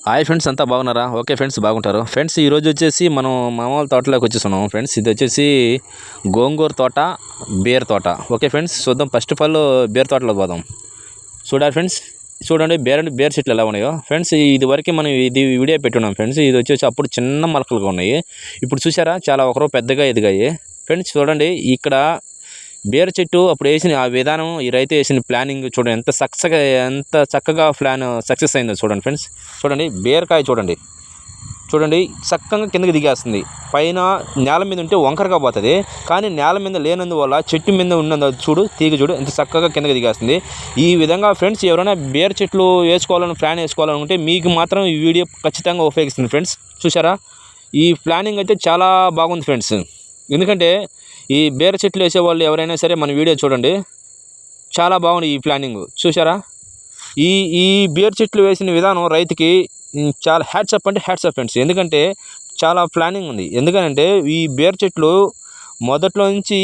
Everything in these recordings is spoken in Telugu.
హాయ్ ఫ్రెండ్స్, అంతా బాగున్నారా? ఓకే ఫ్రెండ్స్, బాగుంటారు ఫ్రెండ్స్. ఈరోజు వచ్చేసి మనం మామూలు తోటలోకి వచ్చేస్తున్నాం ఫ్రెండ్స్. ఇది వచ్చేసి గోంగూర తోట, బేర్ తోట. ఓకే ఫ్రెండ్స్, చూద్దాం. ఫస్ట్ ఆఫ్ ఆల్ బేర్ తోటలో పోదాం. చూడాలి ఫ్రెండ్స్, చూడండి బేర్ చెట్లు ఎలా ఉన్నాయో ఫ్రెండ్స్. ఇది వరకు మనం ఇది వీడియో పెట్టున్నాం ఫ్రెండ్స్. ఇది వచ్చేసి అప్పుడు చిన్న మొలకలుగా ఉన్నాయి, ఇప్పుడు చూసారా చాలా ఒకరో పెద్దగా ఎదిగాయి ఫ్రెండ్స్. చూడండి ఇక్కడ బేర్ చెట్టు అప్పుడు వేసిన ఆ విధానం, ఈ రైతు వేసిన ప్లానింగ్ చూడండి ఎంత చక్కగా ప్లాన్ సక్సెస్ అయిందో చూడండి ఫ్రెండ్స్. చూడండి బీరకాయ చూడండి చక్కగా కిందకి దిగేస్తుంది. పైన నేల మీద ఉంటే వంకరగా పోతుంది, కానీ నేల మీద లేనందువల్ల చెట్టు మీద ఉన్నది చూడు, తీగ చూడు ఎంత చక్కగా కిందకి దిగేస్తుంది. ఈ విధంగా ఫ్రెండ్స్ ఎవరైనా బేర్ చెట్లు ప్లాన్ వేసుకోవాలనుకుంటే మీకు మాత్రం ఈ వీడియో ఖచ్చితంగా ఉపయోగిస్తుంది ఫ్రెండ్స్. చూసారా, ఈ ప్లానింగ్ అయితే చాలా బాగుంది ఫ్రెండ్స్. ఎందుకంటే ఈ బేర చెట్లు వేసేవాళ్ళు ఎవరైనా సరే మన వీడియో చూడండి, చాలా బాగుంది ఈ ప్లానింగ్. చూసారా, ఈ బేర్ చెట్లు వేసిన విధానం రైతుకి చాలా హ్యాట్సప్ ఫ్రెండ్స్. ఎందుకంటే చాలా ప్లానింగ్ ఉంది. ఎందుకంటే ఈ బేర్ చెట్లు మొదట్లో నుంచి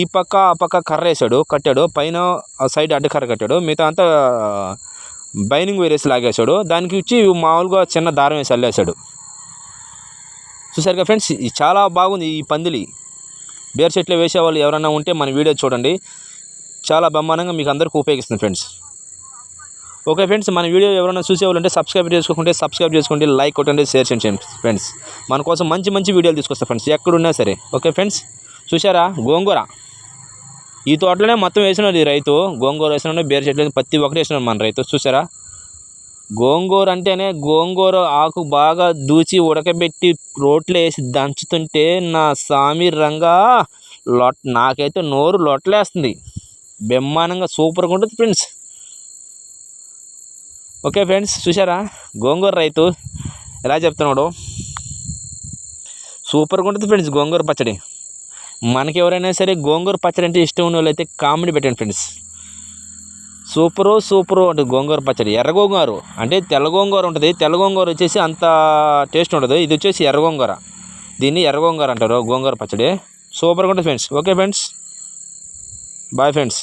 ఈ పక్క ఆ పక్క కర్ర కట్టాడు, పైన సైడ్ అడ్డకర్ర కట్టాడు, మిగతా అంతా బైనింగ్ వేరేసి లాగేశాడు. దానికి ఇచ్చి మామూలుగా చిన్న దారం వేసి అల్లేశాడు. చూసారుగా ఫ్రెండ్స్, చాలా బాగుంది ఈ పందిలి. బేర్ చెట్లు వేసేవాళ్ళు ఎవరైనా ఉంటే మన వీడియో చూడండి, చాలా బ్రహ్మాండంగా మీకు అందరికీ ఉపయోగిస్తుంది ఫ్రెండ్స్. ఓకే ఫ్రెండ్స్, మన వీడియో ఎవరైనా చూసేవాళ్ళు ఉంటే సబ్స్క్రైబ్ చేసుకోండి, లైక్ కొట్టండి, షేర్ చేయండి ఫ్రెండ్స్. మన కోసం మంచి వీడియోలు తీసుకొస్తా ఫ్రెండ్స్, ఎక్కడున్నా సరే. ఓకే ఫ్రెండ్స్, చూసారా గోంగూర ఈ తోటలోనే మొత్తం వేసినాడు ఈ రైతు. గోంగూర వేసినాడు, బేర్ చెట్లు ప్రతి ఒక్కటి వేసినాడు మన రైతు. చూసారా, గోంగూర అంటేనే గోంగూర ఆకు బాగా దూచి ఉడకబెట్టి రోట్లో వేసి దంచుతుంటే నా సామి రంగా నాకైతే నోరు లొట్టలేస్తుంది. బ్రహ్మాండంగా సూపర్గా ఉంటుంది ఫ్రెండ్స్. ఓకే ఫ్రెండ్స్, చూసారా గోంగూర రైతు ఎలా చెప్తున్నాడు, సూపర్గా ఉంటుంది ఫ్రెండ్స్ గోంగూర పచ్చడి. మనకి ఎవరైనా సరే గోంగూర పచ్చడి అంటే ఇష్టం ఉన్న వాళ్ళైతే కామెడీ పెట్టండి ఫ్రెండ్స్. సూపరు అంటే గోంగూర పచ్చడి. ఎర్ర గోంగూర అంటే తెల్ల గోంగూర ఉంటుంది, తెల్ల గోంగూర వచ్చేసి అంత టేస్ట్ ఉండదు. ఇది వచ్చేసి ఎర్ర గోంగూర, దీన్ని ఎర్ర గోంగూర అంటారు. గోంగూర పచ్చడి సూపర్గా ఉంటుంది friends. Okay friends, bye friends.